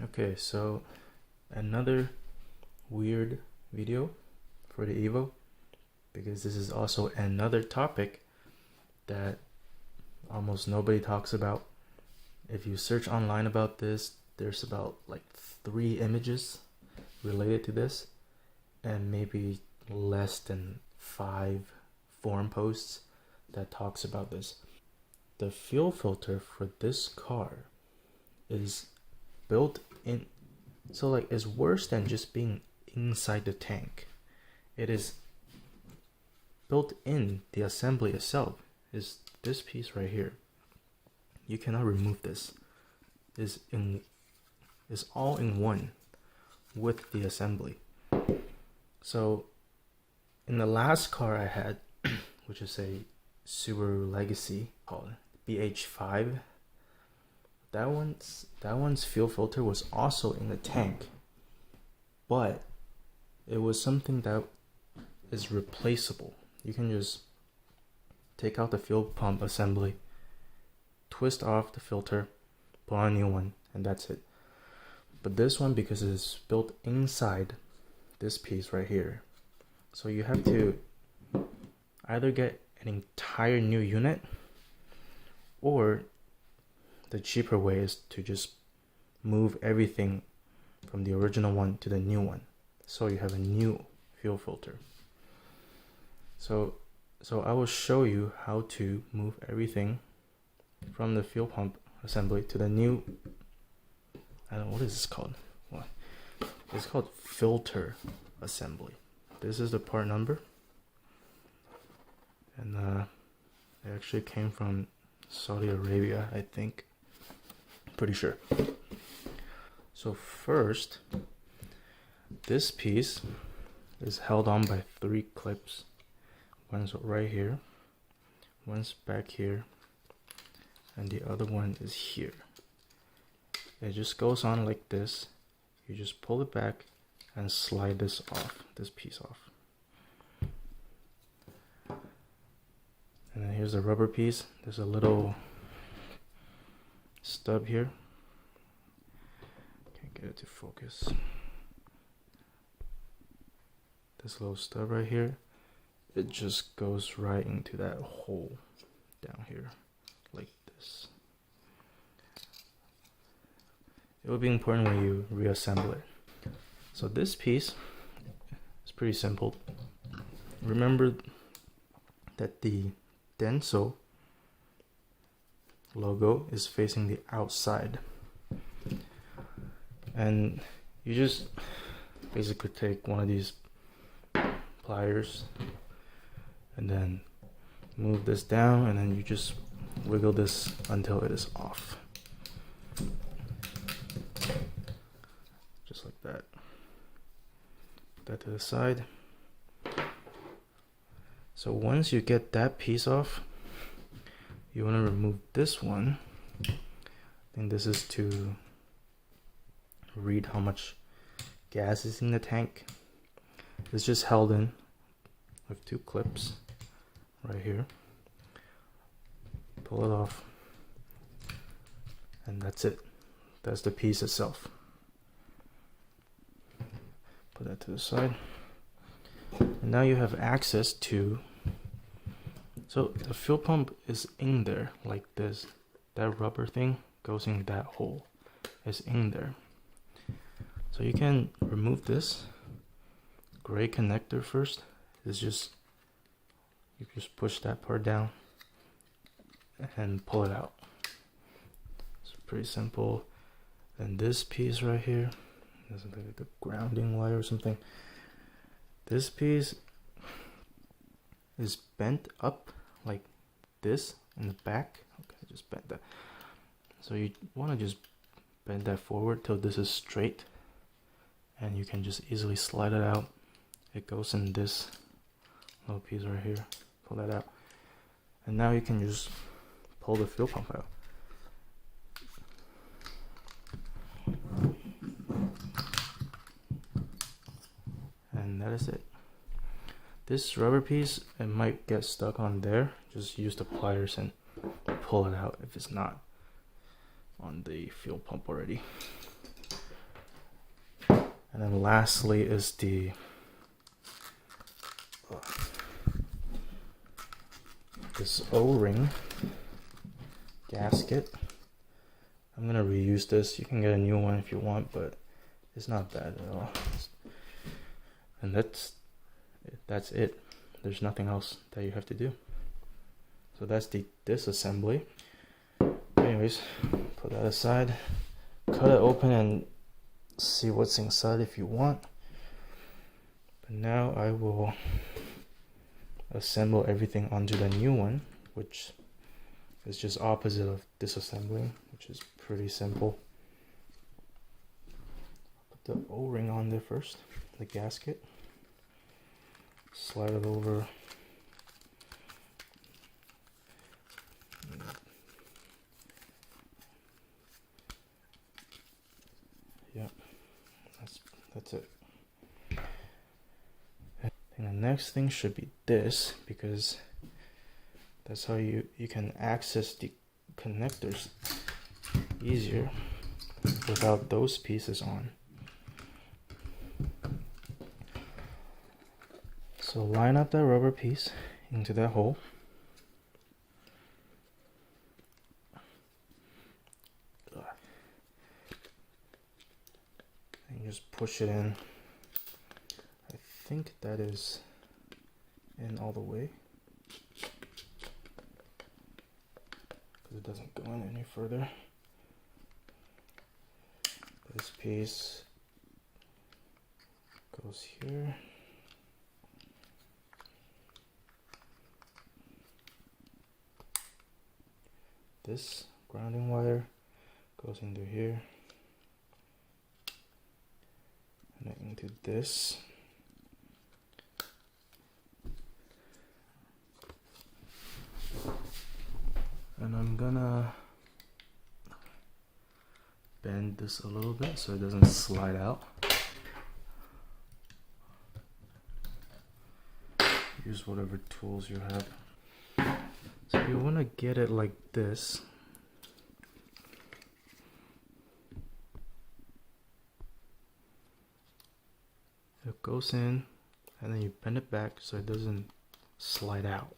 Okay, so another weird video for the Evo, because this is also another topic that almost nobody talks about. If you search online about this, there's about like 3 images related to this, and maybe less than 5 forum posts that talks about this. The fuel filter for this car is built in, so like it's worse than just being inside the tank. It is built in the assembly itself. Is this piece right here. You cannot remove this. Is all in one with the assembly. So in the last car I had, which is a Subaru Legacy called BH5, that one's fuel filter was also in the tank, but it was something that is replaceable. You can just take out the fuel pump assembly, twist off the filter, put on a new one, and that's it. But this one, because it's built inside this piece right here, so you have to either get an entire new unit, or the cheaper way is to just move everything from the original one to the new one, so you have a new fuel filter. So I will show you how to move everything from the fuel pump assembly to the new, I don't know, what is this called? What? It's called filter assembly. This is the part number, and it actually came from Saudi Arabia, I think. Pretty sure. So first, this piece is held on by 3 clips. One's right here, one's back here, and the other one is here. It just goes on like this. You just pull it back and slide this piece off. And then here's the rubber piece. There's a little stub here. Can't get it to focus. This little stub right here, it just goes right into that hole down here, like this. It will be important when you reassemble it. So this piece is pretty simple. Remember that the Denso logo is facing the outside, and you just basically take one of these pliers and then move this down, and then you just wiggle this until it is off, just like that. Put that to the side. So once you get that piece off, you want to remove this one. I think this is to read how much gas is in the tank. It's just held in with 2 clips right here. Pull it off, and that's it. That's the piece itself. Put that to the side, and now you have access to, so the fuel pump is in there like this. That rubber thing goes in that hole. It's in there. So you can remove this gray connector first. It's just, you just push that part down and pull it out. It's pretty simple. And this piece right here, there's like a grounding wire or something. This piece is bent up like this in the back. Okay, I just bent that. So you want to just bend that forward till this is straight, and you can just easily slide it out. It goes in this little piece right here. Pull that out, and now you can just pull the fuel pump out. And that is it. This rubber piece, it might get stuck on there. Just use the pliers and pull it out if it's not on the fuel pump already. And then lastly is the this O-ring gasket. I'm gonna reuse this. You can get a new one if you want, but it's not bad at all. And that's it. There's nothing else that you have to do. So that's the disassembly. Anyways, put that aside. Cut it open and see what's inside if you want. But now I will assemble everything onto the new one, which is just opposite of disassembling, which is pretty simple. Put the O-ring on there first, the gasket. Slide it over. Yep, that's it. And the next thing should be this, because that's how you can access the connectors easier without those pieces on. So line up that rubber piece into that hole. And just push it in. I think that is in all the way, because it doesn't go in any further. This piece goes here. This grounding wire goes into here and then into this. And I'm gonna bend this a little bit so it doesn't slide out. Use whatever tools you have. So you want to get it like this. It goes in and then you bend it back so it doesn't slide out.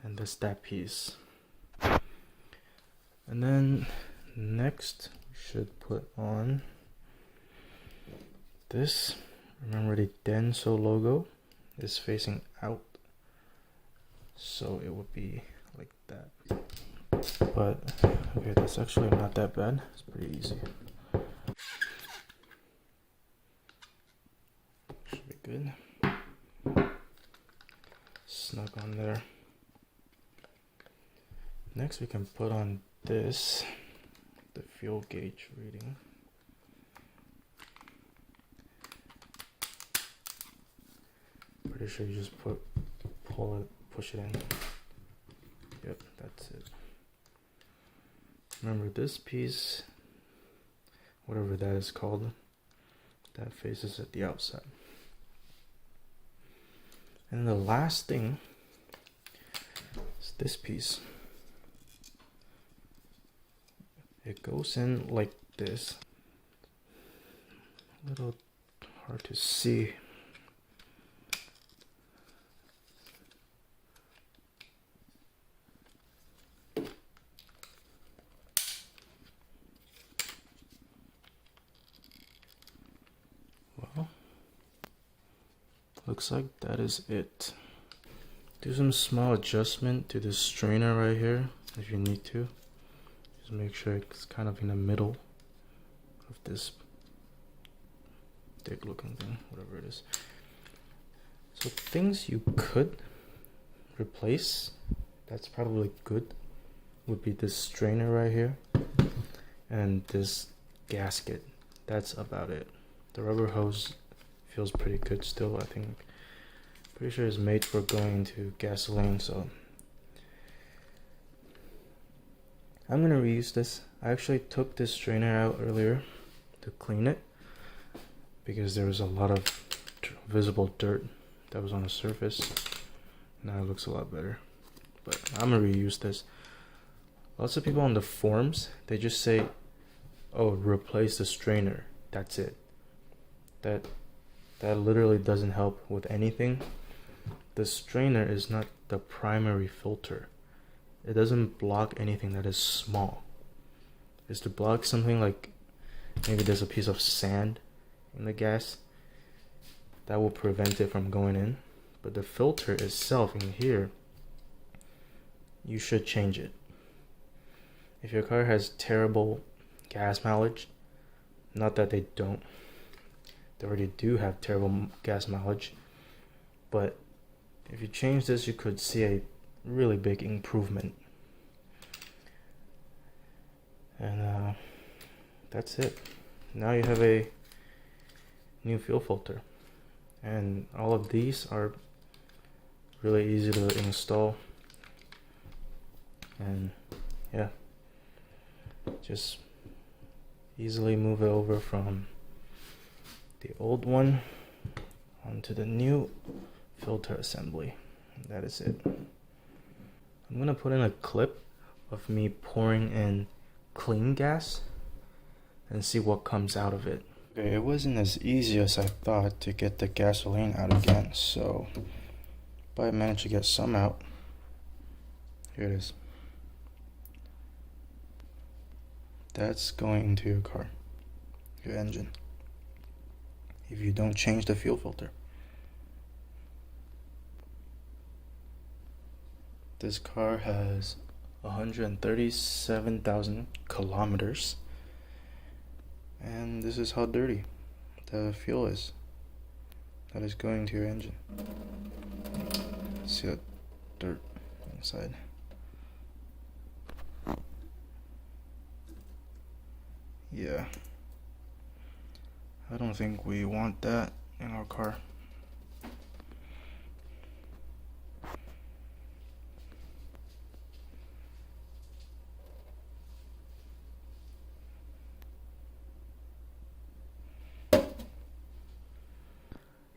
And that's that piece. And then next we should put on this. Remember the Denso logo is facing out, so it would be like that. But okay, that's actually not that bad. It's pretty easy. Should be good. Snug on there. Next we can put on this, the fuel gauge reading. Pretty sure you just push it in. Yep, that's it. Remember this piece, whatever that is called, that faces at the outside. And the last thing is this piece. It goes in like this. A little hard to see. Well, looks like that is it. Do some small adjustment to this strainer right here if you need to. Just make sure it's kind of in the middle of this thick looking thing, whatever it is. So things you could replace, that's probably good, would be this strainer right here and this gasket. That's about it. The rubber hose feels pretty good still, I think. Pretty sure it's made for going into gasoline, so I'm gonna reuse this. I actually took this strainer out earlier to clean it because there was a lot of visible dirt that was on the surface. Now it looks a lot better, but I'm gonna reuse this. Lots of people on the forums, they just say, oh, replace the strainer. that's it. That literally doesn't help with anything. The strainer is not the primary filter. It doesn't block anything that is small. It's to block something like maybe there's a piece of sand in the gas that will prevent it from going in. But the filter itself in here, you should change it. If your car has terrible gas mileage, not that they don't, they already do have terrible gas mileage, but if you change this, you could see a really big improvement. And that's it. Now you have a new fuel filter, and all of these are really easy to install. And yeah, just easily move it over from the old one onto the new filter assembly. That is it. I'm gonna put in a clip of me pouring in clean gas and see what comes out of it. Okay, it wasn't as easy as I thought to get the gasoline out again, so but I managed to get some out. Here it is. That's going into your car, your engine, if you don't change the fuel filter. This car has 137,000 kilometers, and this is how dirty the fuel is that is going to your engine. See that dirt inside. Yeah, I don't think we want that in our car.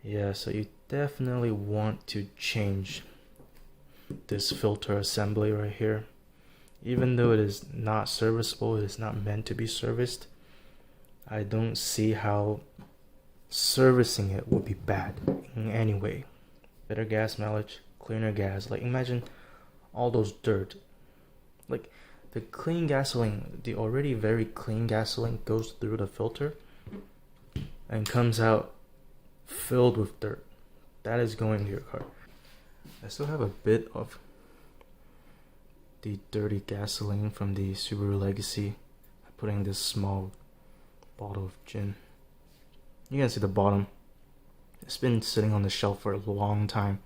Yeah, so you definitely want to change this filter assembly right here. Even though it is not serviceable, it is not meant to be serviced, I don't see how servicing it would be bad in any way. Better gas mileage, cleaner gas. Like imagine all those dirt. Like the clean gasoline, the already very clean gasoline goes through the filter and comes out filled with dirt. That is going to your car. I still have a bit of the dirty gasoline from the Subaru Legacy. I put in this small bottle of gin. You can see the bottom. It's been sitting on the shelf for a long time.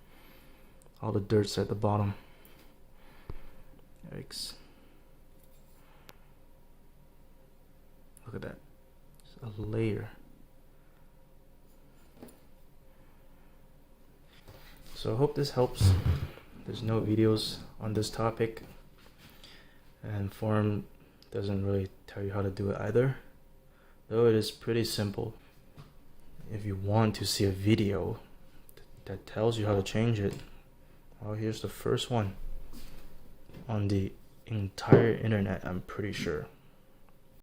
All the dirt's at the bottom. Yikes. Look at that. It's a layer. So I hope this helps. There's no videos on this topic, and forum doesn't really tell you how to do it either, though it is pretty simple. If you want to see a video that tells you how to change it, well, here's the first one on the entire internet, I'm pretty sure.